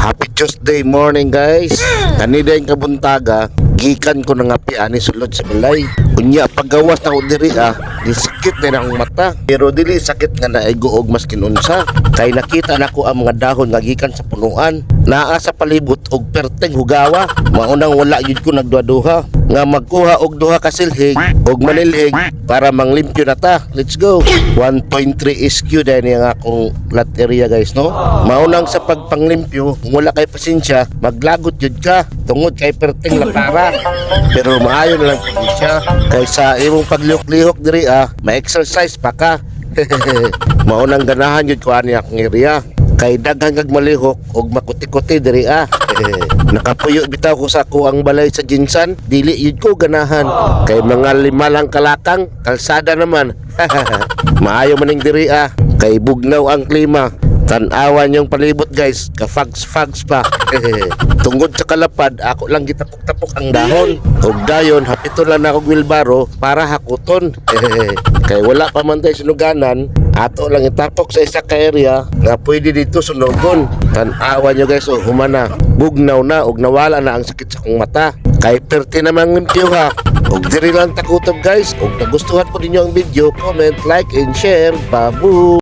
Happy Tuesday morning guys. Kanina yung kabuntaga, gikan ko na nga piani sulod sa balay. Unya paggawas na ko diri di sakit na ang mata. Pero dili sakit nga na iguog mas kinunsa. Kay nakita na ko ang mga dahon nga gikan sa punuan. Naa sa palibot og perteng hugawa. Maunang wala yun ko nagduha-duha. Nga magkuha og duha ka silhig og manilhig para manglimpyo na ta. Let's go. 1.3 SQ dahil yung akong lot area guys, no? Maunang sa pagpanglimpyo, kung wala kay pasensya, maglagot yun ka. Tungod kay perteng lakara. Pero maayo na lang po siya. Kaysa imong paglihok-lihok diri ma-exercise pa ka. Maunang ganahan yun ko ani akong area. Kay daghang kag malihok og makuti-kuti diri Nakapuyo bitaw ko sa kuang balay sa Jinsan, dili yun ko ganahan. Kay mga 5 lang kalakang, kalsada naman. Maayo maning diri kay bugnaw ang klima. Tanawan yung palibot guys, ka-fags pa. Tungod sa kalapad, ako lang gitapok-tapok ang dahon. Og dayon, hapito lang ako wilbaro para hakuton. Kay wala pa man tayo sinuganan, ato lang itapok sa isa ka area nga pwede dito sunugon. Tanawan nyo guys, humana. Bugnaw na, og nawala na ang sakit sa kong mata. Kay perti namang limpyo Og diri lang takutob guys. Og nagustuhan po ninyo ang video, comment, like, and share. Babu!